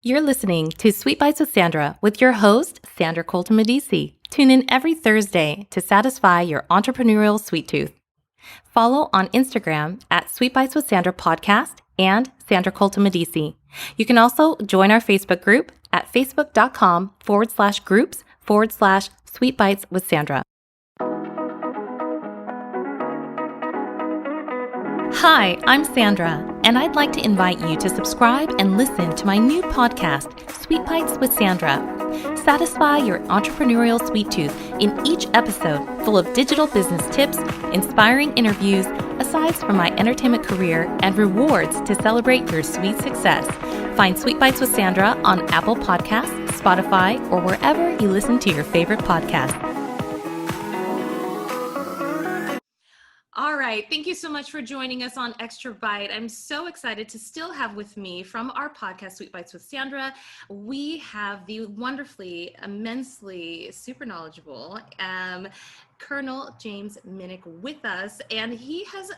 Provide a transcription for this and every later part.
You're listening to Sweet Bites with Sandra with your host, Sandra Colton Medici. Tune in every Thursday to satisfy your entrepreneurial sweet tooth. Follow on Instagram at Sweet Bites with Sandra Podcast and Sandra Colton Medici. You can also join our Facebook group at facebook.com/groups/Sweet Bites with Sandra. Hi, I'm Sandra, and I'd like to invite you to subscribe and listen to my new podcast, Sweet Bites with Sandra. Satisfy your entrepreneurial sweet tooth in each episode, full of digital business tips, inspiring interviews, asides from my entertainment career, and rewards to celebrate your sweet success. Find Sweet Bites with Sandra on Apple Podcasts, Spotify, or wherever you listen to your favorite podcasts. All right. Thank you so much for joining us on Extrabyte. I'm so excited to still have with me from our podcast, Sweet Bites with Sandra. We have the wonderfully, immensely, super knowledgeable Colonel James Minnich with us. And he has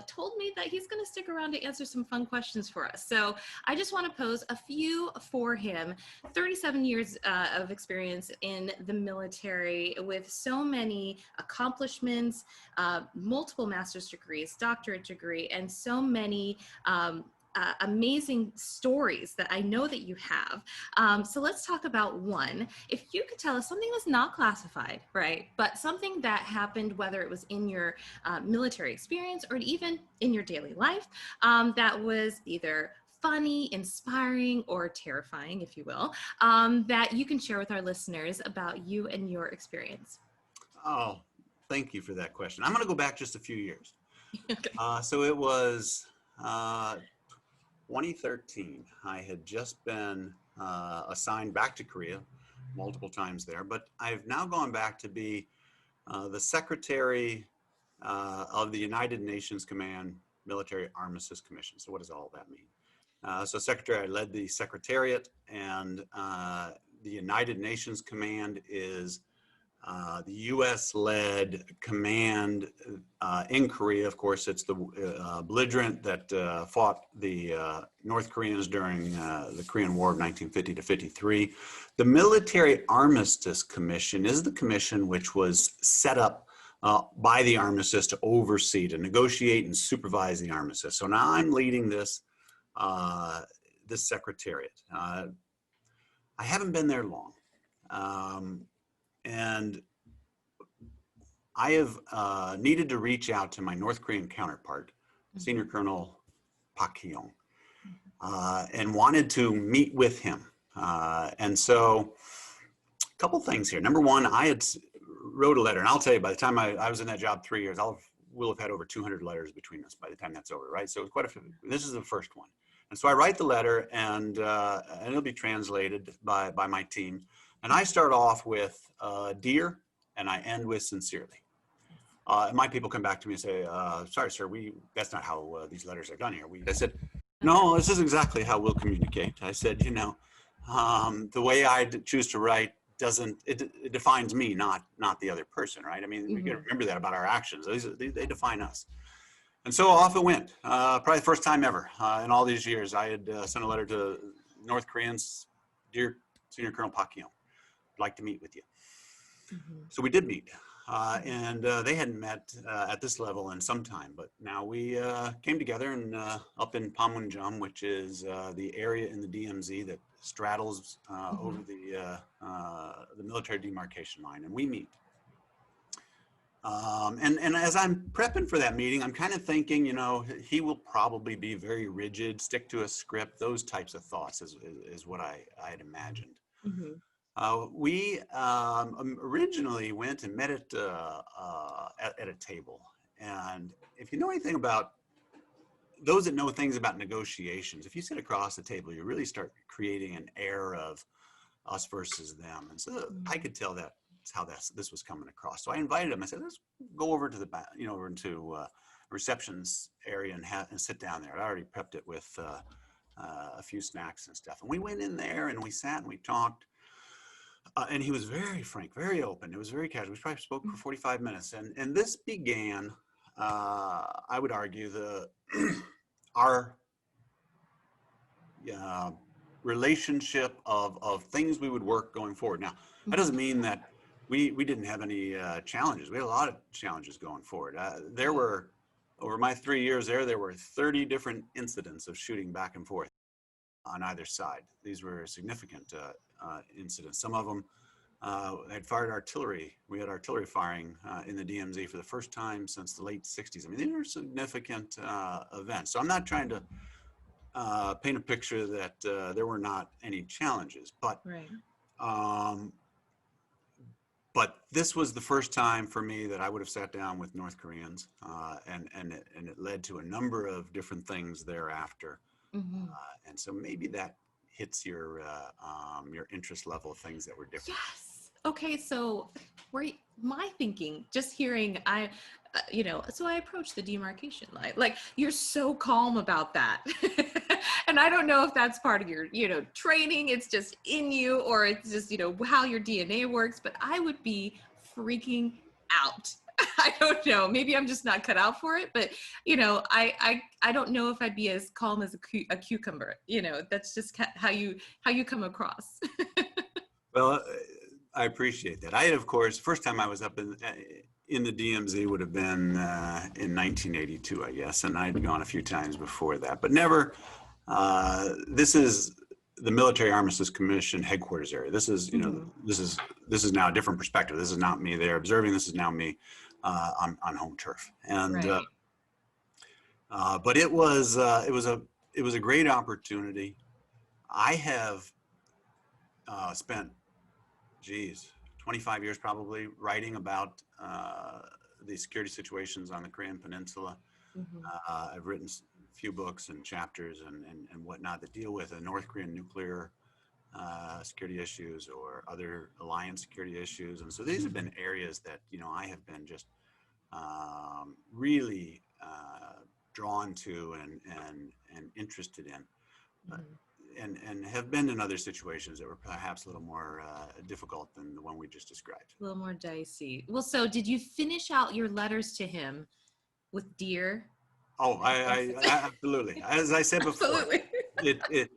told me that he's going to stick around to answer some fun questions for us. So I just want to pose a few for him. 37 years of experience in the military with so many accomplishments, multiple master's degrees, doctorate degree, and so many amazing stories that I know that you have. So let's talk about one. If you could tell us something that's not classified, right? But something that happened, whether it was in your military experience or even in your daily life, that was either funny, inspiring, or terrifying, if you will, that you can share with our listeners about you and your experience. Oh, thank you for that question. I'm going to go back just a few years. Okay. So it was 2013. I had just been assigned back to Korea multiple times there, but I've now gone back to be the Secretary of the United Nations Command Military Armistice Commission. So what does all that mean? So Secretary, I led the Secretariat, and the United Nations Command is the U.S.-led command in Korea. Of course, it's the belligerent that fought the North Koreans during the Korean War of 1950 to 53. The Military Armistice Commission is the commission which was set up by the armistice to oversee, to negotiate and supervise the armistice. So now I'm leading this secretariat. I haven't been there long. And I have needed to reach out to my North Korean counterpart, Senior Colonel Park Hyung, and wanted to meet with him. And so a couple things here. Number one, I had wrote a letter, and I'll tell you, by the time I was in that job 3 years, we'll have had over 200 letters between us by the time that's over, right? So it's quite a few. This is the first one. And so I write the letter, and it'll be translated by my team. And I start off with dear, and I end with sincerely. My people come back to me and say, sorry, sir, that's not how these letters are done here. I said, no, this is exactly how we'll communicate. I said, the way I choose to write it defines me, not the other person, right? I mean, we got to remember that about our actions. They define us. And so off it went. Probably the first time ever in all these years, I had sent a letter to North Koreans, dear Senior Colonel Park Hyung, I'd like to meet with you. So we did meet. And they hadn't met at this level in some time, but now we came together and up in Panmunjom, which is the area in the DMZ that straddles over the military demarcation line, and we meet. And as I'm prepping for that meeting, I'm kind of thinking, he will probably be very rigid, stick to a script. Those types of thoughts is what I had imagined. We originally went and met at a table. And if you know anything about those that know things about negotiations, if you sit across the table, you really start creating an air of us versus them. And so I could tell that's how this was coming across. So I invited him. I said, let's go over to the back, over into receptions area and sit down there. I already prepped it with a few snacks and stuff. And we went in there and we sat and we talked. And he was very frank, very open. It was very casual. We probably spoke for 45 minutes. And this began, I would argue, our relationship of things we would work going forward. Now, that doesn't mean that we didn't have any challenges. We had a lot of challenges going forward. There were, over my 3 years there were 30 different incidents of shooting back and forth on either side. These were significant incidents. Some of them had fired artillery. We had artillery firing in the DMZ for the first time since the late 60s. I mean, these were significant events. So I'm not trying to paint a picture that there were not any challenges, but Right. but this was the first time for me that I would have sat down with North Koreans, and it led to a number of different things thereafter. Mm-hmm. And so maybe that hits your interest level of things that were different. Yes. Okay. So, my thinking, just hearing, so I approached the demarcation line. Like, you're so calm about that. And I don't know if that's part of your, training. It's just in you, or it's just, how your DNA works. But I would be freaking out. I don't know. Maybe I'm just not cut out for it, but I don't know if I'd be as calm as a cucumber. That's just how you come across. Well, I appreciate that. I had, of course, first time I was up in the DMZ would have been in 1982, I guess, and I'd gone a few times before that, but never. This is the Military Armistice Commission headquarters area. This is, this is now a different perspective. This is not me there observing. This is now me on home turf, and Right. but it was a great opportunity. I have spent, 25 years probably writing about the security situations on the Korean Peninsula. Mm-hmm. I've written a few books and chapters and whatnot that deal with the North Korean nuclear security issues or other alliance security issues. And so these have been areas that, I have been just really drawn to and interested in. Mm-hmm. And have been in other situations that were perhaps a little more difficult than the one we just described. A little more dicey. Well, so did you finish out your letters to him with dear? Oh, I absolutely. As I said before, Absolutely.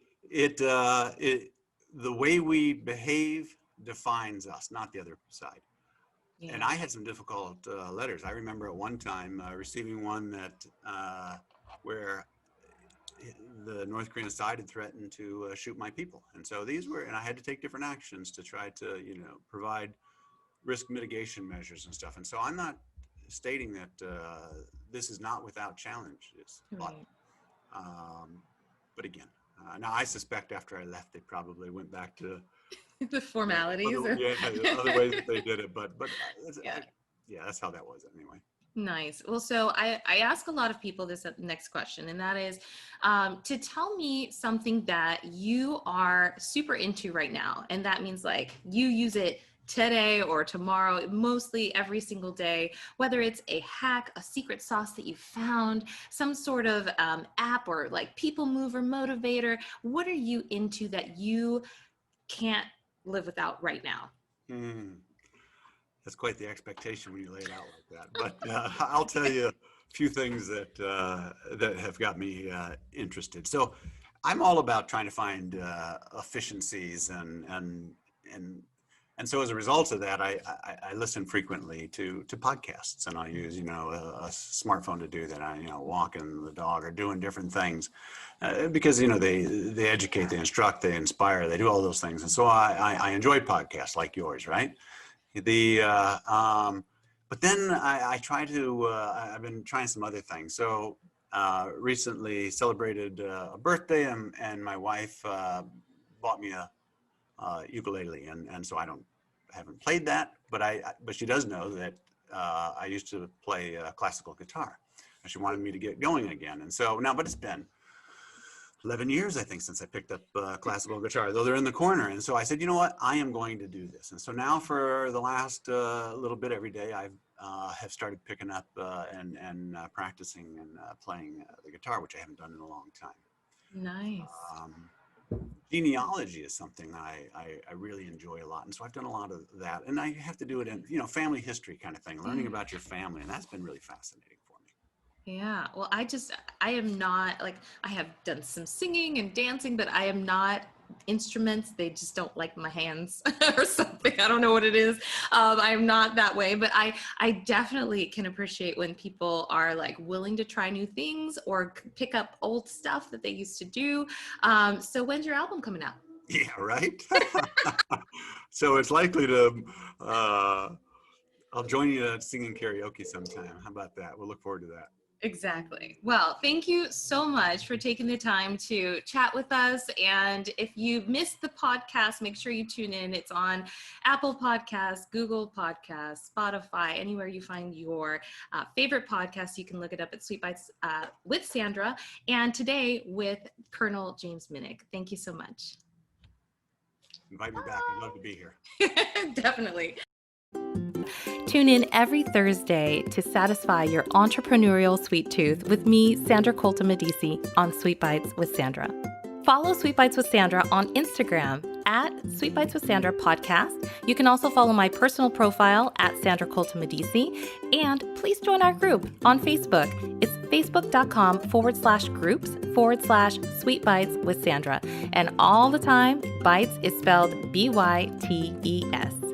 the way we behave defines us, not the other side. Yeah. And I had some difficult letters. I remember at one time receiving one that where the North Korean side had threatened to shoot my people. And so and I had to take different actions to try to, provide risk mitigation measures and stuff. And so I'm not stating that this is not without challenges, Right. but again, now I suspect after I left, they probably went back to The formalities. other ways that they did it. But Yeah. That's how that was anyway. Nice. Well, so I ask a lot of people this next question, and that is to tell me something that you are super into right now. And that means like you use it today or tomorrow, mostly every single day, whether it's a hack, a secret sauce that you found, some sort of app or like people mover motivator. What are you into that you can't live without right now? That's quite the expectation when you lay it out like that. But I'll tell you a few things that that have got me interested. So I'm all about trying to find efficiencies and so as a result of that, I listen frequently to podcasts, and I use a smartphone to do that. I walking the dog or doing different things because they educate, they instruct, they inspire, they do all those things, and so I enjoy podcasts like yours, right? But then I try to, I've been trying some other things. So recently celebrated a birthday and my wife bought me a ukulele. And so haven't played that, but she does know that I used to play classical guitar. And she wanted me to get going again. And so now, but it's been 11 years, I think, since I picked up classical guitar, though they're in the corner. And so I said, you know what, I am going to do this. And so now for the last little bit every day, I have started picking up and practicing and playing the guitar, which I haven't done in a long time. Nice. Genealogy is something I really enjoy a lot. And so I've done a lot of that. And I have to do it in, family history kind of thing, learning about your family. And that's been really fascinating for me. Yeah. Well, I am not like, I have done some singing and dancing, but I am not instruments. They just don't like my hands or something. I don't know what it is. I'm not that way, but I definitely can appreciate when people are like willing to try new things or pick up old stuff that they used to do. So when's your album coming out? Yeah, right. So it's likely to, I'll join you singing karaoke sometime. How about that? We'll look forward to that. Exactly. Well, thank you so much for taking the time to chat with us. And if you missed the podcast, make sure you tune in. It's on Apple Podcasts, Google Podcasts, Spotify, anywhere you find your favorite podcast. You can look it up at Sweet Bites with Sandra. And today with Colonel James Minnich. Thank you so much. Invite me back. I'd love to be here. Definitely. Tune in every Thursday to satisfy your entrepreneurial sweet tooth with me, Sandra Colton Medici, on Sweet Bites with Sandra. Follow Sweet Bites with Sandra on Instagram at Sweet Bites with Sandra Podcast. You can also follow my personal profile at Sandra Colton Medici. And please join our group on Facebook. It's facebook.com/groups/Sweet Bites with Sandra. And all the time, Bites is spelled BYTES.